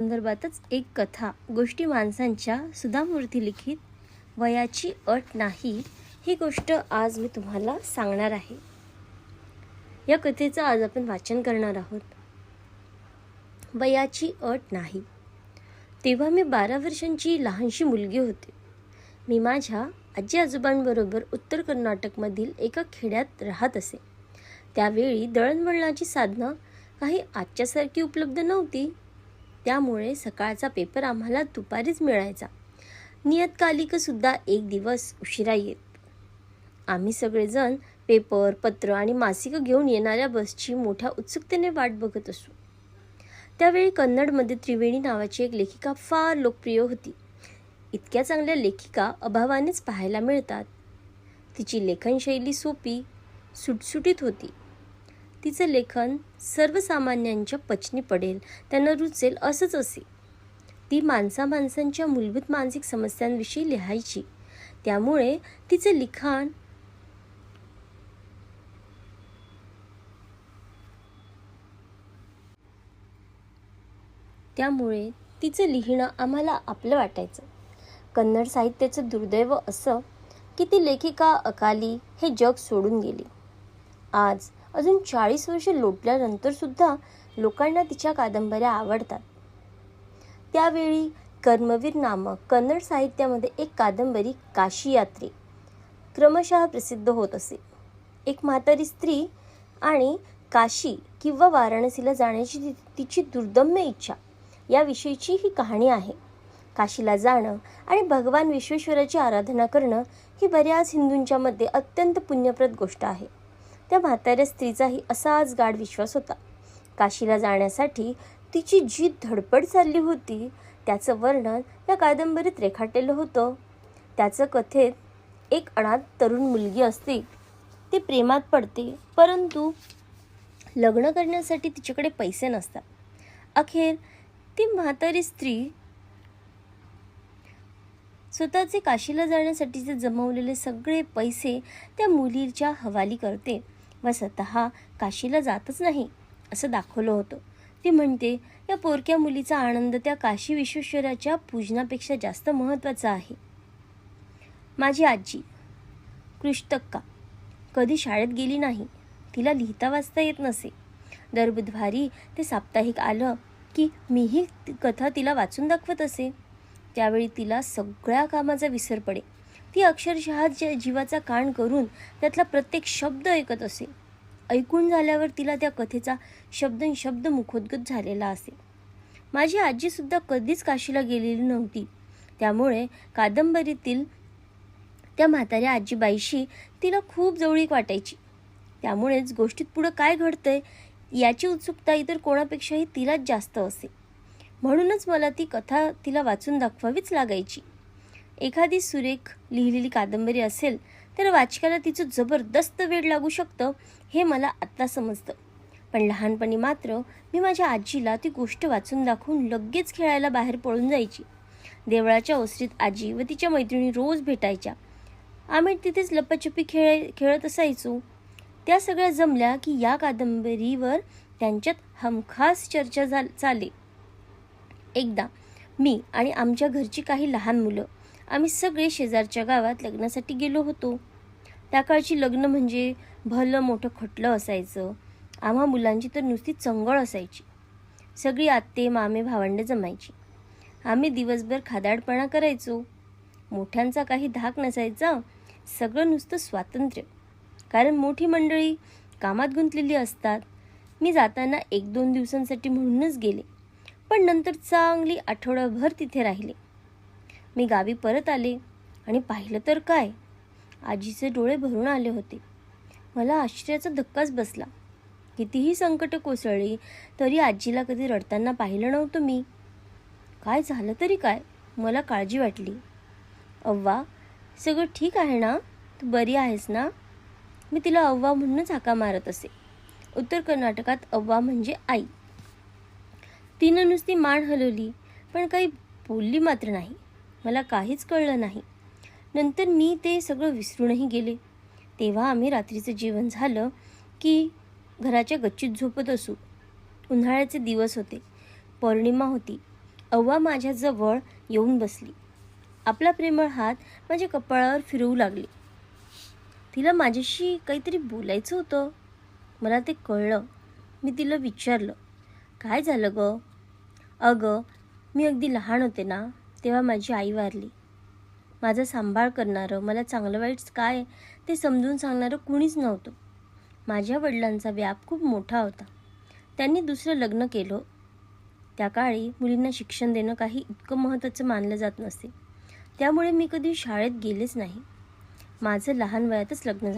संदर्भातच एक कथा गोष्टी माणसांच्या सुधामूर्ती लिखित वयाची अट नाही ही गोष्ट आज मी तुम्हाला सांगणार आहे. या कथेचं आज आपण वाचन करणार आहोत. वयाची अट नाही. तेव्हा मी 12 वर्षांची लहानशी मुलगी होते. मी माझ्या आजी आजोबांबरोबर उत्तर कर्नाटकमधील एका खेड्यात राहत असे. त्यावेळी दळणवळणाची साधनं काही आजच्यासारखी उपलब्ध नव्हती. त्यामुळे सकाळचा पेपर आम्हाला दुपारीच मिळायचा. नियतकालिकसुद्धा एक दिवस उशिरा येत. आम्ही सगळेजण पेपर, पत्र आणि मासिकं घेऊन येणाऱ्या बसची मोठ्या उत्सुकतेने वाट बघत असू. त्यावेळी कन्नडमध्ये त्रिवेणी नावाची एक लेखिका फार लोकप्रिय होती. इतक्या चांगल्या लेखिका अभावानेच पाहायला मिळतात. तिची लेखनशैली सोपी, सुटसुटीत होती. तिचं लेखन सर्वसामान्यांच्या पचनी पडेल, त्यांना रुचेल असंच असे. ती माणसांच्या मूलभूत मानसिक समस्यांविषयी लिहायची. त्यामुळे तिचं लिहिणं आम्हाला आपलं वाटायचं. कन्नड साहित्याचं दुर्दैव असं की ती लेखिका अकाली हे जग सोडून गेली. आज अजून 40 वर्ष लोटल्यानंतर सुद्धा लोकांना तिच्या कादंबऱ्या आवडतात. त्यावेळी कर्मवीर नामक कन्नड साहित्यामध्ये एक कादंबरी काशी यात्रे क्रमशः प्रसिद्ध होत असे. एक म्हातारी स्त्री आणि काशी किंवा वाराणसीला जाण्याची तिची दुर्दम्य इच्छा याविषयीची ही कहाणी आहे. काशीला जाणं आणि भगवान विश्वेश्वराची आराधना करणं ही बऱ्याच हिंदूंच्या मध्ये अत्यंत पुण्यप्रद गोष्ट आहे. त्या म्हाताऱ्या स्त्रीचाही असाच गाढ विश्वास होता. काशीला जाण्यासाठी तिची जी धडपड चालली होती त्याचं वर्णन या कादंबरीत रेखाटलेलं होतं. त्याचं कथेत एक अनाथ तरुण मुलगी असते. ती प्रेमात पडते, परंतु लग्न करण्यासाठी तिच्याकडे पैसे नसतात. अखेर ती म्हातारी स्त्री स्वतःचे काशीला जाण्यासाठीचे जमवलेले सगळे पैसे त्या मुलीच्या हवाली करते व स्वतः काशीला जातच नाही असं दाखवलं होतं. ती म्हणते, या पोरक्या मुलीचा आनंद त्या काशी विश्वेश्वराच्या पूजनापेक्षा जास्त महत्त्वाचा आहे. माझी आजी कृष्टक्का कधी शाळेत गेली नाही. तिला लिहिता वाचता येत नसे. दर बुधवारी ते साप्ताहिक आलं की मीही कथा तिला वाचून दाखवत असे. त्यावेळी तिला सगळ्या कामाचा विसर पडे. ती अक्षरशः जीवाचा कान करून त्यातला प्रत्येक शब्द ऐकत असे. ऐकून झाल्यावर तिला त्या कथेचा शब्द मुखोद्गत झालेला असे. माझी आजीसुद्धा कधीच काशीला गेलेली नव्हती. त्यामुळे कादंबरीतील त्या म्हाताऱ्या आजीबाईशी तिला खूप जवळीक वाटायची. त्यामुळेच गोष्टीत पुढं काय घडतंय याची उत्सुकता इतर कोणापेक्षाही तिलाच जास्त असे. म्हणूनच मला ती कथा तिला वाचून दाखवावीच लागायची. एखादी सुरेख लिहिलेली कादंबरी असेल तर वाचकाला तिचं जबरदस्त वेड लागू शकतं हे मला आत्ता समजतं. पण लहानपणी मात्र मी माझ्या आजीला ती गोष्ट वाचून दाखवून लगेच खेळायला बाहेर पळून जायची. देवळाच्या ओसरीत आजी व तिच्या मैत्रिणी रोज भेटायच्या. आम्ही तिथेच लपाछपी खेळत असायचो. त्या सगळ्या जमल्या की या कादंबरीवर त्यांच्यात हमखास चर्चा चाले. एकदा मी आणि आमच्या घरची काही लहान मुलं आम्ही सगळे शेजारच्या गावात लग्नासाठी गेलो होतो. त्या काळची लग्न म्हणजे भलं मोठं खटलं असायचं. आम्हा मुलांची तर नुसती चंगळ असायची. सगळी आत्ते मामे भावंडे जमायची. आम्ही दिवसभर खादाडपणा करायचो. मोठ्यांचा काही धाक नसायचा. सगळं नुसतं स्वातंत्र्य. कारण मोठी मंडळी कामात गुंतलेली असतात. मी जाताना 1-2 दिवसांसाठी म्हणूनच गेले, पण नंतर चांगली आठवडाभर तिथे राहिले. मी गावी परत आले आणि पाहिलं तर काय, आजीचे डोळे भरून आले होते. मला आश्चर्याचा धक्काच बसला. कितीही संकट कोसळली तरी आजीला कधी रडताना पाहिलं नव्हतं मी. काय झालं तरी काय, मला काळजी वाटली. अव्वा, सगळं ठीक आहे ना? तू बरी आहेस ना? मी तिला अव्वा म्हणूनच हाका मारत असे. उत्तर कर्नाटकात अव्वा म्हणजे आई. तिनं नुसती मान हलवली, पण काही बोलली मात्र नाही. मला काहीच कळलं नाही. नंतर मी ते सगळं विसरूनही गेले. तेव्हा आम्ही रात्रीचं जेवण झालं की घराच्या गच्चीत झोपत असू. उन्हाळ्याचे दिवस होते. पौर्णिमा होती. अव्वा माझ्याजवळ येऊन बसली. आपला प्रेमळ हात माझ्या कपाळावर फिरवू लागली. तिला माझ्याशी काहीतरी बोलायचं होतं. मला ते कळलं. मी तिला विचारलं, काय झालं गं? अगं, मी अगदी लहान होते ना, तेव्हा माझी आई वारली. माझा सांभाळ करणारं, मला चांगलं वाईट काय ते समजून सांगणारं कुणीच नव्हतं. माझ्या वडिलांचा व्याप खूप मोठा होता. त्यांनी दुसरं लग्न केलं. त्या काळी मुलींना शिक्षण देणं काही इतकं महत्त्वाचं मानलं जात नसे. त्यामुळे मी कधी शाळेत गेलेच नाही. माझं लहान वयातच लग्न झालं.